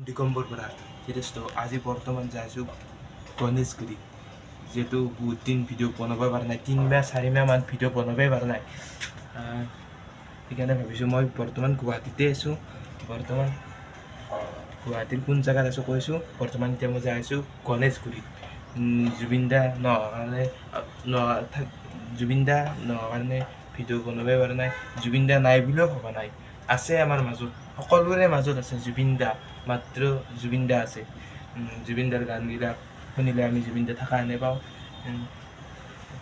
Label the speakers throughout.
Speaker 1: ডিকম্বৰ পৰা যথেষ্ট আজি বৰ্তমান যাইছোঁ গণেশগুৰি যিহেতু বহুত দিন ভিডিঅ' বনাব পৰা নাই 3-4 মাহমান ভিডিঅ' বনাবই পৰা নাই সেইকাৰণে ভাবিছোঁ মই বৰ্তমান গুৱাহাটীতে আছোঁ বৰ্তমান গুৱাহাটীৰ কোন জেগাত আছোঁ কৈছোঁ বৰ্তমান এতিয়া মই যাই আছোঁ গণেশগুৰিত জুবিন দা নোহোৱাৰ কাৰণে ভিডিঅ' বনাবই পৰা নাই জুবিন দা নাই বুলিও ভবা নাই আছে আমাৰ মাজত সকলোৰে মাজত আছে জুবিন দা মাত্ৰ জুবিন দা আছে জুবিন দাৰ গানবিলাক শুনিলে আমি জুবিন দা থকা এনে পাওঁ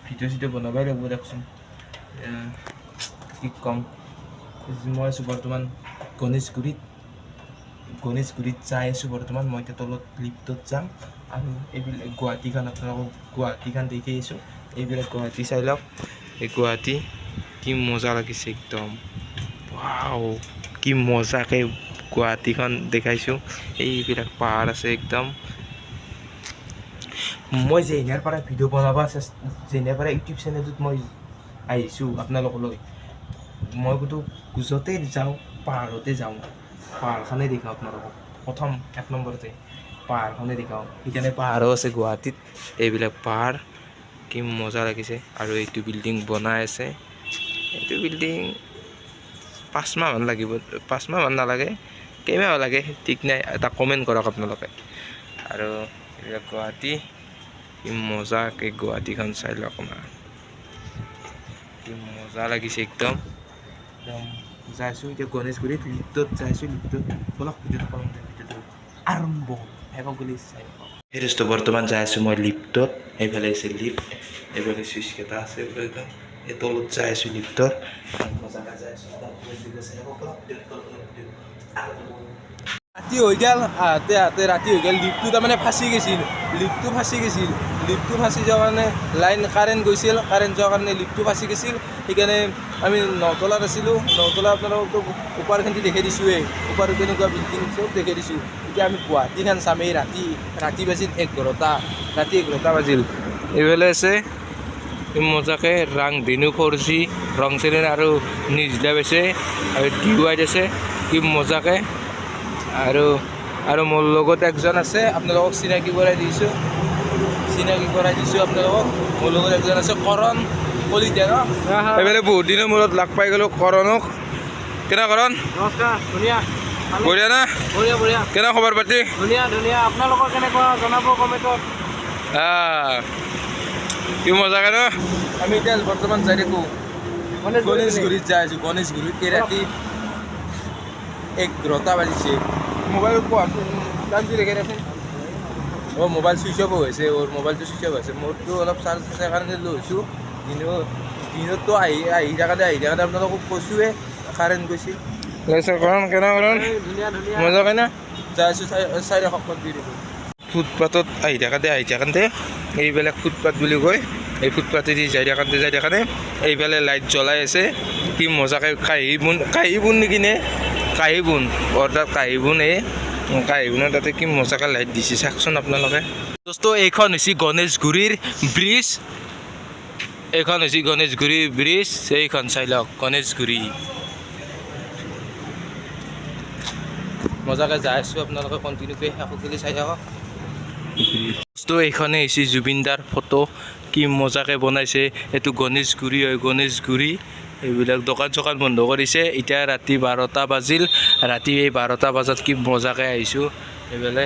Speaker 1: ভিডিঅ' চিডিঅ' বনাবই লাগিব দেখোন কি ক'ম মই আছোঁ বৰ্তমান গণেশগুৰিত যাই আছোঁ বৰ্তমান মই এতিয়া তলত লিফ্টত যাম আৰু এইবিলাক গুৱাহাটীখন আপোনালোকক গুৱাহাটীখন দেখি আহিছোঁ এইবিলাক গুৱাহাটী চাই লওক এই গুৱাহাটী কি মজা লাগিছে একদম ৱাও কি মজাকৈ গুৱাহাটীখন দেখাইছোঁ এইবিলাক পাহাৰ আছে একদম মই যেনেৰ পৰা ভিডিঅ' বনাব যেনেৰ পৰা ইউটিউব চেনেলটোত মই আহিছোঁ আপোনালোকলৈ মই বোলো য'তেই যাওঁ পাহাৰতে যাওঁ পাহাৰখনেই দেখাওঁ আপোনালোকক প্ৰথম 1 নম্বৰতে পাহাৰখনেই দেখাওঁ সেইকাৰণে পাহাৰো আছে গুৱাহাটীত এইবিলাক পাহাৰ কি মজা লাগিছে আৰু এইটো বিল্ডিং বনাই আছে এইটো বিল্ডিং 5 মাহমান লাগিব 5 মাহমান নালাগে কেইমাহ লাগে ঠিক নাই এটা কমেণ্ট কৰক আপোনালোকে আৰু এইবিলাক গুৱাহাটী কি মজাকৈ গুৱাহাটীখন চাই লওক আপোনাৰ কি মজা লাগিছে একদম যাইছোঁ এতিয়া গণেশগুৰিত লিফ্টত যাইছোঁ লিফ্টত বলক ভিডিঅ'টো আৰম্ভ শেষ বুলি চাই সেইটো বৰ্তমান যাই আছোঁ মই লিফ্টত এইফালে আছে লিফ্ট এইফালে চুইচ কেইটা আছে একদম এই তলত যাই আছোঁ লিফ্টত মজাকৈ যাই আছোঁ
Speaker 2: ৰাতি হৈ গ'ল আহোঁতে ৰাতি হৈ গ'ল লিফ্টটো তাৰমানে ফাঁচি গৈছিল লিফ্টটো ফাঁচি যোৱাৰ কাৰণে লাইন কাৰেণ্ট গৈছিল কাৰেণ্ট যোৱাৰ কাৰণে লিফ্টটো ফাঁচি গৈছিল সেইকাৰণে আমি নতলাত আছিলোঁ নতলা আপোনালোকক ওপৰখিনি দেখাই দিছোঁৱেই ওপৰত কেনেকুৱা বিল্ডিং চব দেখাই দিছোঁ এতিয়া আমি গুৱাহাটীখন চামেই ৰাতি বাজিল 11টা ৰাতি 11টা বাজিল এইফালে আছে মজাকৈ ৰং ধেনু 4G ৰং চেনেল আৰু নিজলা আছে আৰু DY আছে কি মজাকৈ আৰু মোৰ লগত একজন আছে আপোনালোকক চিনাকি কৰাই দিছোঁ আপোনালোকক মোৰ লগত একজন আছে কৰণ কলিতা ন এইফালে বহুত দিনৰ মূৰত লগ পাই গ'লোঁ কৰণক কেনে কৰণ
Speaker 3: নমস্কাৰ ধুনীয়া
Speaker 2: বঢ়িয়া না
Speaker 3: বঢ়িয়া
Speaker 2: কেনে খবৰ পাতি
Speaker 3: ধুনীয়া আপোনালোকৰ কেনেকুৱা জনাব কমেণ্টত
Speaker 2: কি মজাকৈ ন আমি এতিয়া বৰ্তমান যাই থাকোঁ গণেশগুৰিত যাই আছোঁ গণেশগুৰিত ৰাতি 11টা বাজিছে মোবাইল কামটো দেখাই দেচোন মোবাইল চুইচ অফ হৈছে মোবাইলটো চুইচ অফ হৈছে মোৰতো অলপ চাৰ্জ আছে কাৰণে লৈছোঁ দিনততো আহি থাকোঁতে আপোনালোকক কৈছোঁৱে কাৰেণ্ট গৈছিল কৰণ কেনে কৰণ মজাকৈ না যাই আছোঁ 4 দি দিছোঁ ফুটপাথত আহি থাকোঁতে এইবিলাক ফুটপাথ বুলি কয় এই ফুটপাথেদি যাই থাকোঁতে এইফালে লাইট জ্বলাই আছে কি মজাকৈ কাঁহী বুন নেকি নে কাঁহী বুন অৰ্থাৎ কাঁহী বুনৰ তাতে কি মজাকৈ লাইট দিছে চাওকচোন আপোনালোকে দোস্ত এইখন হৈছে গণেশগুৰিৰ ব্ৰিজ এইখন চাই লওক গণেশগুৰি মজাকৈ যাই আছোঁ আপোনালোকে কণ্টিনিউকৈ শেষলৈ চাই থাকক দোস্ত এইখনে হৈছে জুবিন দাৰ ফটো কি মজাকৈ বনাইছে এইটো গণেশগুৰি হয় গণেশগুৰি এইবিলাক দোকান চোকান বন্ধ কৰিছে এতিয়া ৰাতি 12টা বাজিল ৰাতি এই 12টা বজাত কি মজাকৈ আহিছোঁ এইফালে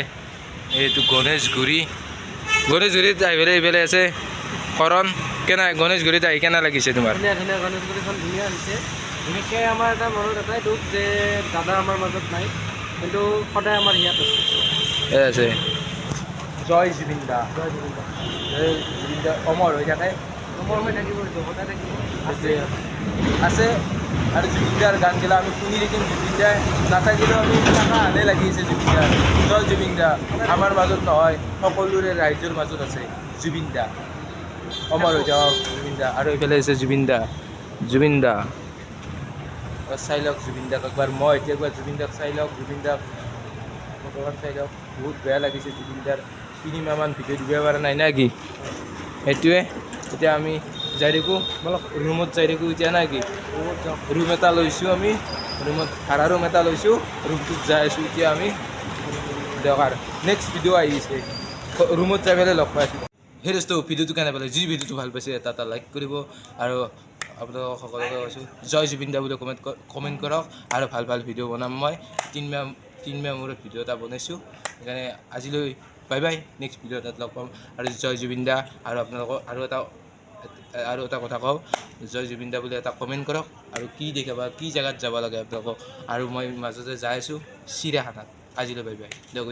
Speaker 2: এইটো গণেশগুৰিত আহিবলৈ এইফালে আছে কৰণ কেনে গণেশগুৰিত আহি কেনে লাগিছে তোমাৰ
Speaker 3: ধুনীয়া গণেশগুৰিখন ধুনীয়া হৈছে বিশেষকৈ আমাৰ এটা মনত এটাই দুখ যে দাদা আমাৰ মাজত নাই কিন্তু সদায় আমাৰ ইয়াত
Speaker 2: আছে জয় জুবিন দা অমৰ হৈ থাকে
Speaker 3: অমৰ হৈ থাকিব সদায় থাকিব
Speaker 2: আছে আৰু জুবিন দাৰ গানবিলাক আমি শুনি থাকিম জুবিন দাই নাথাকিলেও আমি থকা হানে লাগি আছে জুবিন দা জয় জুবিন দা আমাৰ মাজত নহয় সকলোৰে ৰাইজৰ মাজত আছে জুবিন দা অমৰ হৈ যাওক জুবিন দা আৰু এইফালে আছে জুবিন দা চাই লওক জুবিন দাক একবাৰ মই এতিয়া একবাৰ জুবিন দাক চাই লওক জুবিন দাক ফটোখন চাই লওক বহুত বেয়া লাগিছে জুবিন দাৰ 3 মাহমান ভিডিঅ' দিব পৰা নাই না কি সেইটোৱে এতিয়া আমি যাই থাকোঁ বলক ৰুমত যাই থাকোঁ এতিয়া না কি ৰুম এটা লৈছোঁ আমি ৰুমত ভাড়া ৰুম এটা লৈছোঁ ৰুমটোত যাই আছোঁ এতিয়া আমি দিয়ক আৰু নেক্সট ভিডিঅ' আহিছে ৰুমত যাই পেলাই লগ পাইছোঁ সেই দোস্ত ভিডিঅ'টো কেনে পালে যি ভিডিঅ'টো ভাল পাইছে এটা লাইক কৰিব আৰু আপোনালোকক সকলোকে কৈছোঁ জয় জুবিন দা বুলি কমেণ্ট কৰক আৰু ভাল ভাল ভিডিঅ' বনাম মই 3 মাহ মূৰত ভিডিঅ' এটা বনাইছোঁ সেইকাৰণে আজিলৈ বাই বাই নেক্সট ভিডিঅ' এটাত লগ পাম আৰু জয় জুবিন দা আৰু আপোনালোকক আৰু এটা কথা কওঁ জয় জুবিন দা বুলি এটা কমেণ্ট কৰক আৰু কি দেখাবা কি জেগাত যাব লাগে আপোনালোকক আৰু মই মাজতে যাই আছোঁ চিৰিয়াখানাত আজিলৈ বাই বাই দিয়ক